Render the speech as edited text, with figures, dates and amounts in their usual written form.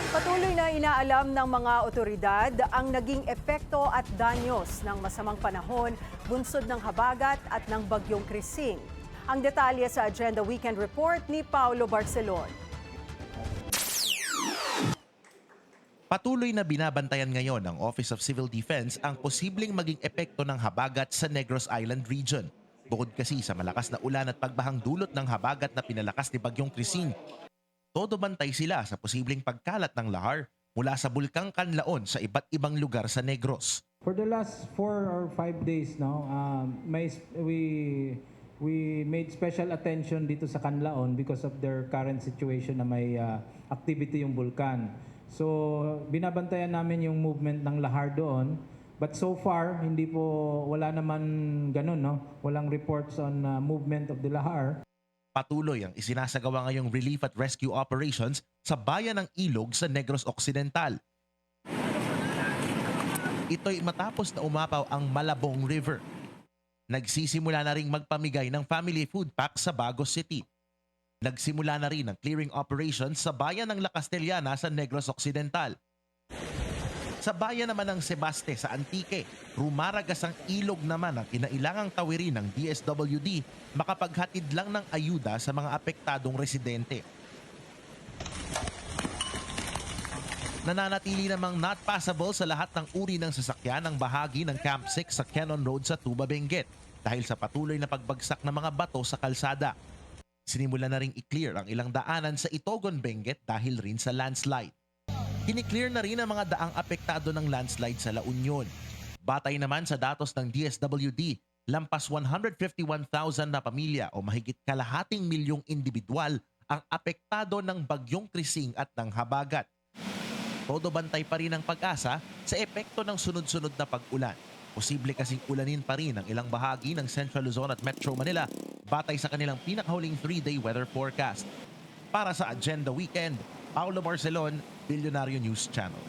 Patuloy na inaalam ng mga otoridad ang naging epekto at danyos ng masamang panahon, bunsod ng habagat at ng bagyong Krising. Ang detalye sa Agenda Weekend Report ni Paulo Barcelon. Patuloy na binabantayan ngayon ng Office of Civil Defense ang posibleng maging epekto ng habagat sa Negros Island region. Bukod kasi sa malakas na ulan at pagbahang dulot ng habagat na pinalakas ni Bagyong Krising, todo bantay sila sa posibleng pagkalat ng lahar mula sa Bulkang Kanlaon sa iba't ibang lugar sa Negros. For the last 4 or 5 days now, we made special attention dito sa Canlaon because of their current situation na may activity yung bulkan. So binabantayan namin yung movement ng lahar doon. But so far, wala naman ganun, no? Walang reports on movement of the lahar. Patuloy ang isinasagawa ngayong relief at rescue operations sa bayan ng Ilog sa Negros Occidental. Ito'y matapos na umapaw ang Malabong River. Nagsisimula na ring magpamigay ng family food pack sa Bagos City. Nagsimula na rin ang clearing operations sa bayan ng La Castellana sa Negros Occidental. Sa bayan naman ng Sebaste sa Antique, rumaragas ang ilog naman ang kinailangang tawirin ng DSWD makapaghatid lang ng ayuda sa mga apektadong residente. Nananatili namang not passable sa lahat ng uri ng sasakyan ang bahagi ng Camp 6 sa Cannon Road sa Tuba Benguet dahil sa patuloy na pagbagsak ng mga bato sa kalsada. Sinimula na ring i-clear ang ilang daanan sa Itogon Benguet dahil rin sa landslide. Kiniklear na rin ang mga daang apektado ng landslide sa La Union. Batay naman sa datos ng DSWD, lampas 151,000 na pamilya o mahigit kalahating milyong individual ang apektado ng Bagyong Krising at ng habagat. Todo bantay pa rin ang pag-asa sa epekto ng sunod-sunod na pag-ulan. Posible kasing ulanin pa rin ang ilang bahagi ng Central Luzon at Metro Manila batay sa kanilang pinakahuling 3-day weather forecast. Para sa Agenda Weekend, Paulo Barcelon, Billionario News Channel.